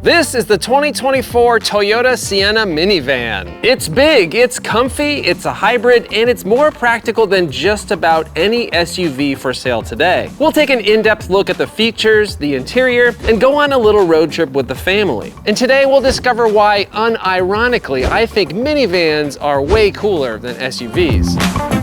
This is the 2024 Toyota Sienna minivan. It's big, it's comfy, it's a hybrid, and it's more practical than just about any SUV for sale today. We'll take an in-depth look at the features, the interior, and go on a little road trip with the family. And today we'll discover why, unironically, I think minivans are way cooler than SUVs.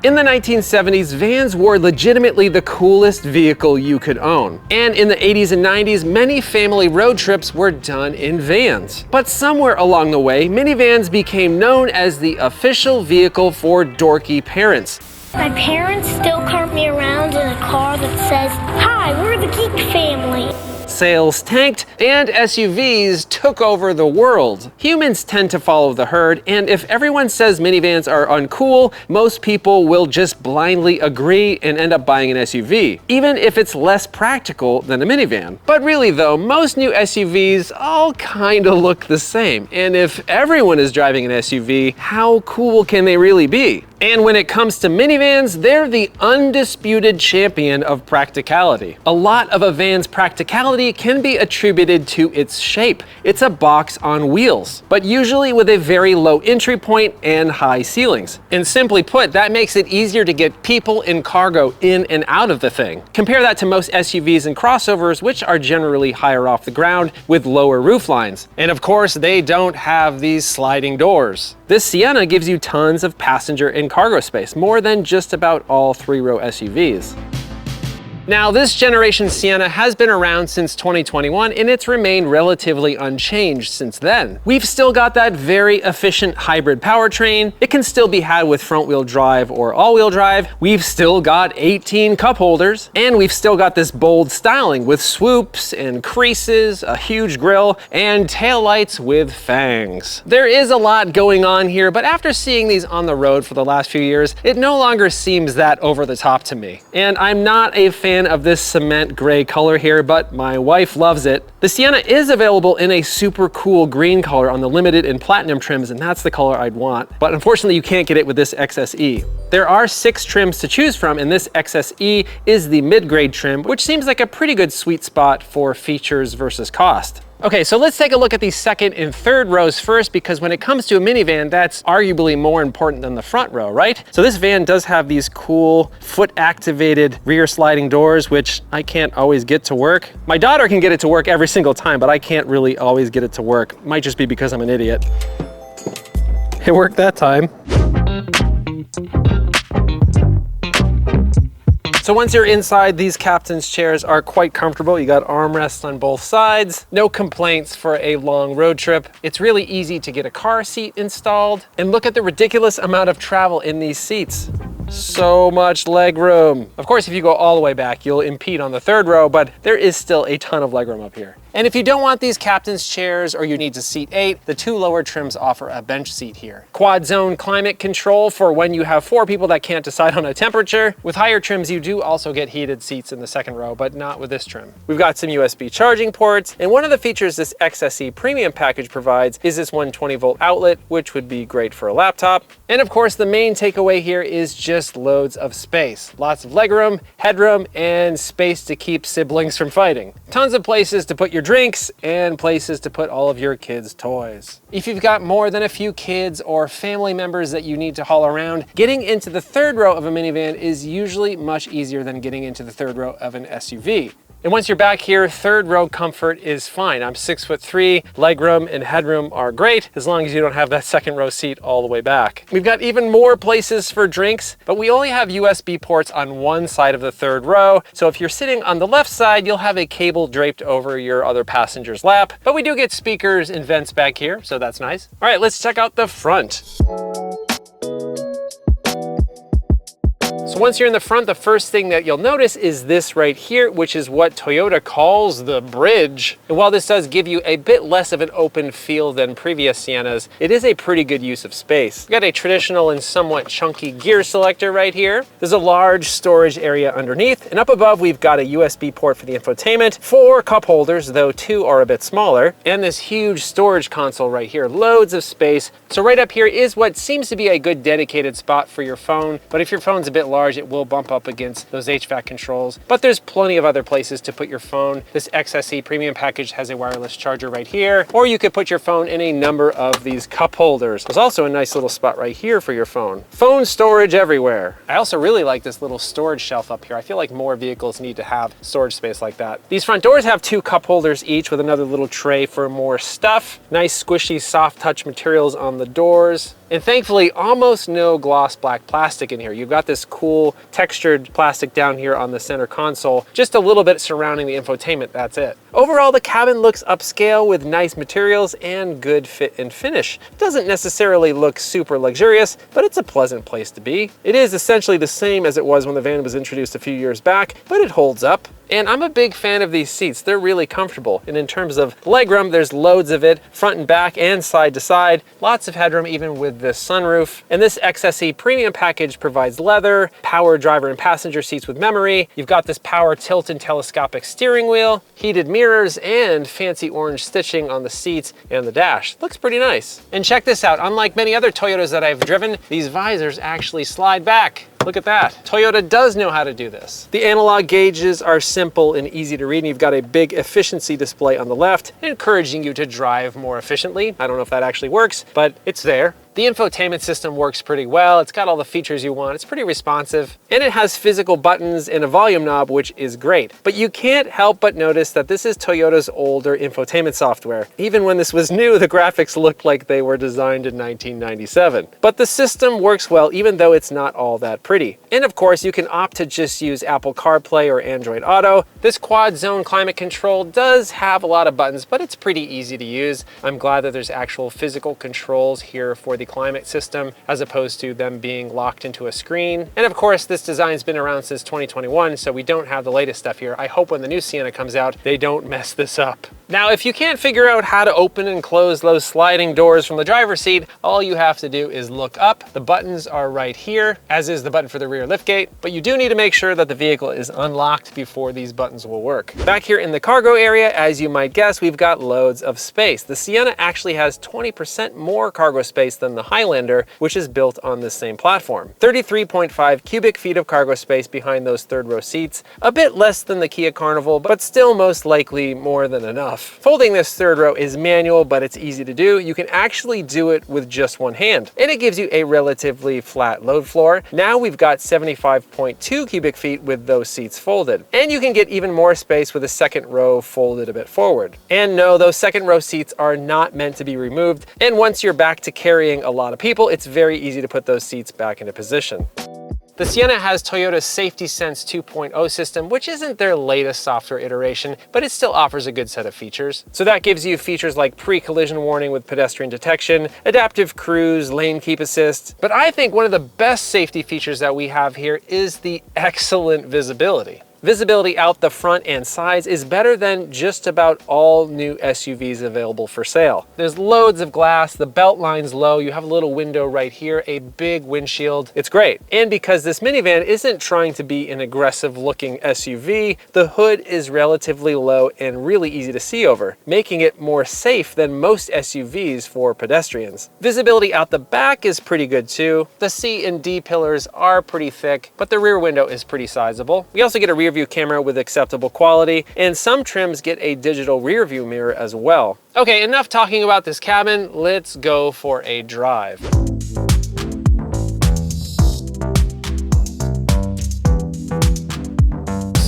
In the 1970s, vans were legitimately the coolest vehicle you could own. And in the 80s and 90s, many family road trips were done in vans. But somewhere along the way, minivans became known as the official vehicle for dorky parents. My parents still cart me around in a car that says, "Hi, we're the Geek family." Sales tanked, and SUVs took over the world. Humans tend to follow the herd, and if everyone says minivans are uncool, most people will just blindly agree and end up buying an SUV, even if it's less practical than a minivan. But really though, most new SUVs all kinda look the same, and if everyone is driving an SUV, how cool can they really be? And when it comes to minivans, they're the undisputed champion of practicality. A lot of a van's practicality can be attributed to its shape. It's a box on wheels, but usually with a very low entry point and high ceilings. And simply put, that makes it easier to get people and cargo in and out of the thing. Compare that to most SUVs and crossovers, which are generally higher off the ground with lower roof lines. And of course, they don't have these sliding doors. This Sienna gives you tons of passenger and cargo space, more than just about all three-row SUVs. Now, this generation Sienna has been around since 2021, and it's remained relatively unchanged since then. We've still got that very efficient hybrid powertrain. It can still be had with front-wheel drive or all-wheel drive. We've still got 18 cup holders, and we've still got this bold styling with swoops and creases, a huge grille, and taillights with fangs. There is a lot going on here, but after seeing these on the road for the last few years, it no longer seems that over the top to me. And I'm not a fan of this cement gray color here, but my wife loves it. The Sienna is available in a super cool green color on the limited and platinum trims, and that's the color I'd want. But unfortunately, you can't get it with this XSE. There are 6 trims to choose from, and this XSE is the mid-grade trim, which seems like a pretty good sweet spot for features versus cost. Okay, so let's take a look at the second and third rows first, because when it comes to a minivan, that's arguably more important than the front row, right? So this van does have these cool foot-activated rear sliding doors, which I can't always get to work. My daughter can get it to work every single time, but I can't really always get it to work. Might just be because I'm an idiot. It worked that time. So once you're inside, these captain's chairs are quite comfortable. You got armrests on both sides. No complaints for a long road trip. It's really easy to get a car seat installed. And look at the ridiculous amount of travel in these seats. So much leg room. Of course, if you go all the way back, you'll impede on the third row, but there is still a ton of legroom up here. And if you don't want these captain's chairs or you need to seat 8, the 2 lower trims offer a bench seat here. Quad zone climate control for when you have 4 people that can't decide on a temperature. With higher trims, you do also get heated seats in the second row, but not with this trim. We've got some USB charging ports, and one of the features this XSE premium package provides is this 120-volt outlet, which would be great for a laptop. And of course, the main takeaway here is just loads of space. Lots of legroom, headroom, and space to keep siblings from fighting. Tons of places to put your drinks and places to put all of your kids' toys. If you've got more than a few kids or family members that you need to haul around, getting into the third row of a minivan is usually much easier than getting into the third row of an SUV. And once you're back here, third row comfort is fine. I'm 6'3", legroom and headroom are great, as long as you don't have that second row seat all the way back. We've got even more places for drinks, but we only have USB ports on one side of the third row. So if you're sitting on the left side, you'll have a cable draped over your other passenger's lap. But we do get speakers and vents back here, so that's nice. All right, let's check out the front. So once you're in the front, the first thing that you'll notice is this right here, which is what Toyota calls the bridge. And while this does give you a bit less of an open feel than previous Siennas, it is a pretty good use of space. We've got a traditional and somewhat chunky gear selector right here. There's a large storage area underneath, and up above we've got a USB port for the infotainment, 4 cup holders, though 2 are a bit smaller, and this huge storage console right here, loads of space. So right up here is what seems to be a good dedicated spot for your phone, but if your phone's a bit large, large, it will bump up against those HVAC controls, but there's plenty of other places to put your phone. This XSE premium package has a wireless charger right here, or you could put your phone in a number of these cup holders. There's also a nice little spot right here for your phone. Phone storage everywhere. I also really like this little storage shelf up here. I feel like more vehicles need to have storage space like that. These front doors have 2 cup holders each with another little tray for more stuff. Nice squishy soft touch materials on the doors. And thankfully, almost no gloss black plastic in here. You've got this cool textured plastic down here on the center console, just a little bit surrounding the infotainment, that's it. Overall, the cabin looks upscale with nice materials and good fit and finish. It doesn't necessarily look super luxurious, but it's a pleasant place to be. It is essentially the same as it was when the van was introduced a few years back, but it holds up. And I'm a big fan of these seats. They're really comfortable. And in terms of legroom, there's loads of it, front and back and side to side. Lots of headroom even with this sunroof. And this XSE premium package provides leather, power driver and passenger seats with memory. You've got this power tilt and telescopic steering wheel, heated mirrors, and fancy orange stitching on the seats and the dash. Looks pretty nice. And check this out. Unlike many other Toyotas that I've driven, these visors actually slide back. Look at that. Toyota does know how to do this. The analog gauges are simple and easy to read, and you've got a big efficiency display on the left, encouraging you to drive more efficiently. I don't know if that actually works, but it's there. The infotainment system works pretty well. It's got all the features you want. It's pretty responsive. And it has physical buttons and a volume knob, which is great. But you can't help but notice that this is Toyota's older infotainment software. Even when this was new, the graphics looked like they were designed in 1997. But the system works well, even though it's not all that pretty. And of course, you can opt to just use Apple CarPlay or Android Auto. This quad zone climate control does have a lot of buttons, but it's pretty easy to use. I'm glad that there's actual physical controls here for the climate system, as opposed to them being locked into a screen. And of course, this design's been around since 2021, so we don't have the latest stuff here. I hope when the new Sienna comes out, they don't mess this up. Now, if you can't figure out how to open and close those sliding doors from the driver's seat, all you have to do is look up. The buttons are right here, as is the button for the rear liftgate, but you do need to make sure that the vehicle is unlocked before these buttons will work. Back here in the cargo area, as you might guess, we've got loads of space. The Sienna actually has 20% more cargo space than the Highlander, which is built on the same platform. 33.5 cubic feet of cargo space behind those third row seats, a bit less than the Kia Carnival, but still most likely more than enough. Folding this third row is manual, but it's easy to do. You can actually do it with just one hand, and it gives you a relatively flat load floor. Now we've got 75.2 cubic feet with those seats folded, and you can get even more space with the second row folded a bit forward. And no, those second row seats are not meant to be removed, and once you're back to carrying a lot of people, it's very easy to put those seats back into position. The Sienna has Toyota's Safety Sense 2.0 system, which isn't their latest software iteration, but it still offers a good set of features. So that gives you features like pre-collision warning with pedestrian detection, adaptive cruise, lane keep assist. But I think one of the best safety features that we have here is the excellent visibility. Visibility out the front and sides is better than just about all new SUVs available for sale. There's loads of glass, the belt line's low, you have a little window right here, a big windshield. It's great. And because this minivan isn't trying to be an aggressive looking SUV, the hood is relatively low and really easy to see over, making it more safe than most SUVs for pedestrians. Visibility out the back is pretty good too. The C and D pillars are pretty thick, but the rear window is pretty sizable. We also get a rear view camera with acceptable quality, and some trims get a digital rear view mirror as well. Okay, enough talking about this cabin. Let's go for a drive.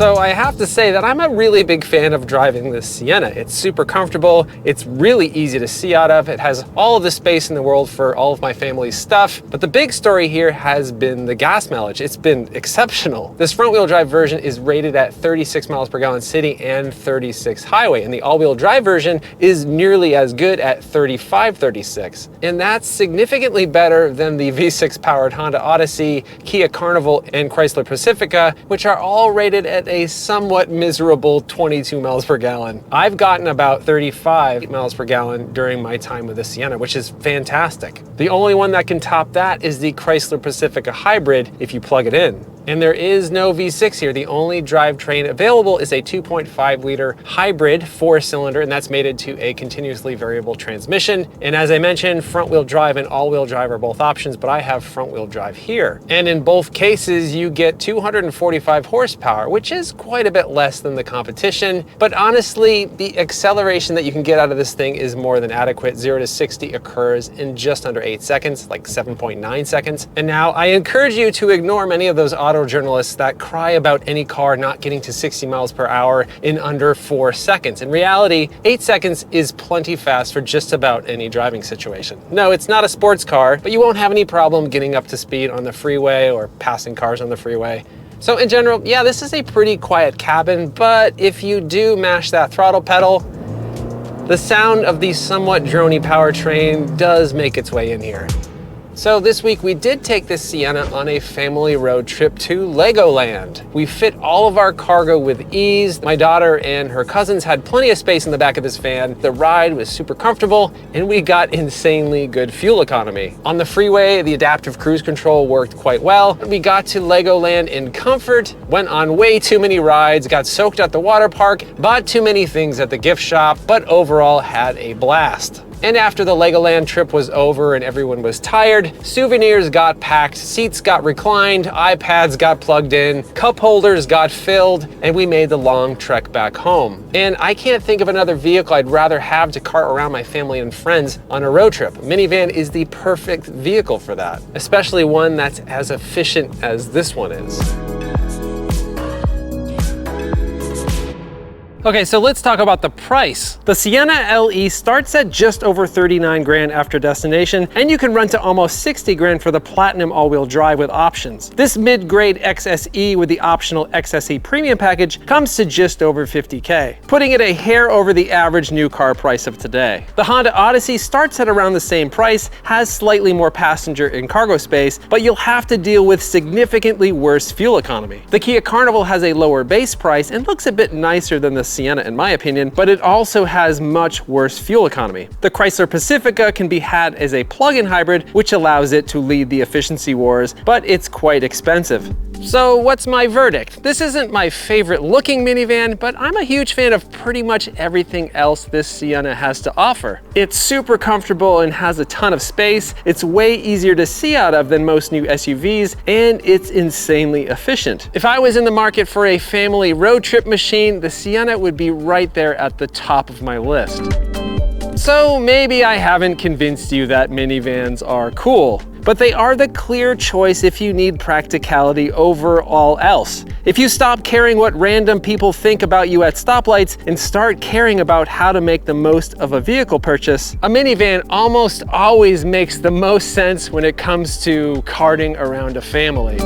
So I have to say that I'm a really big fan of driving this Sienna. It's super comfortable, it's really easy to see out of, it has all of the space in the world for all of my family's stuff, but the big story here has been the gas mileage. It's been exceptional. This front-wheel drive version is rated at 36 miles per gallon city and 36 highway, and the all-wheel drive version is nearly as good at 35-36. And that's significantly better than the V6 powered Honda Odyssey, Kia Carnival, and Chrysler Pacifica, which are all rated at a somewhat miserable 22 miles per gallon. I've gotten about 35 miles per gallon during my time with the Sienna, which is fantastic. The only one that can top that is the Chrysler Pacifica Hybrid if you plug it in. And there is no V6 here. The only drivetrain available is a 2.5 liter hybrid 4-cylinder, and that's mated to a continuously variable transmission. And as I mentioned, front wheel drive and all wheel drive are both options, but I have front wheel drive here. And in both cases, you get 245 horsepower, which is quite a bit less than the competition. But honestly, the acceleration that you can get out of this thing is more than adequate. 0 to 60 occurs in just under 8 seconds, like 7.9 seconds. And now I encourage you to ignore many of those auto journalists that cry about any car not getting to 60 miles per hour in under 4 seconds. In reality, 8 seconds is plenty fast for just about any driving situation. No, it's not a sports car, but you won't have any problem getting up to speed on the freeway or passing cars on the freeway. So in general, yeah, this is a pretty quiet cabin, but if you do mash that throttle pedal, the sound of the somewhat drony powertrain does make its way in here. So this week we did take this Sienna on a family road trip to Legoland. We fit all of our cargo with ease. My daughter and her cousins had plenty of space in the back of this van. The ride was super comfortable and we got insanely good fuel economy. On the freeway, the adaptive cruise control worked quite well. We got to Legoland in comfort, went on way too many rides, got soaked at the water park, bought too many things at the gift shop, but overall had a blast. And after the Legoland trip was over and everyone was tired, souvenirs got packed, seats got reclined, iPads got plugged in, cup holders got filled, and we made the long trek back home. And I can't think of another vehicle I'd rather have to cart around my family and friends on a road trip. A minivan is the perfect vehicle for that, especially one that's as efficient as this one is. Okay, so let's talk about the price. The Sienna LE starts at just over 39 grand after destination, and you can run to almost 60 grand for the Platinum all-wheel drive with options. This mid-grade XSE with the optional XSE Premium package comes to just over 50K, putting it a hair over the average new car price of today. The Honda Odyssey starts at around the same price, has slightly more passenger and cargo space, but you'll have to deal with significantly worse fuel economy. The Kia Carnival has a lower base price and looks a bit nicer than the Sienna in my opinion, but it also has much worse fuel economy. The Chrysler Pacifica can be had as a plug-in hybrid, which allows it to lead the efficiency wars, but it's quite expensive. So what's my verdict? This isn't my favorite looking minivan, but I'm a huge fan of pretty much everything else this Sienna has to offer. It's super comfortable and has a ton of space. It's way easier to see out of than most new SUVs, and it's insanely efficient. If I was in the market for a family road trip machine, the Sienna would be right there at the top of my list. So maybe I haven't convinced you that minivans are cool, but they are the clear choice if you need practicality over all else. If you stop caring what random people think about you at stoplights and start caring about how to make the most of a vehicle purchase, a minivan almost always makes the most sense when it comes to carting around a family.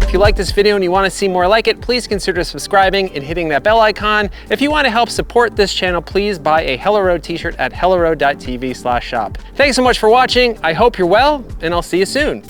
If you like this video and you want to see more like it, please consider subscribing and hitting that bell icon. If you want to help support this channel, please buy a Hello Road t-shirt at helloroad.tv/shop. Thanks so much for watching. I hope you're well, and I'll see you soon.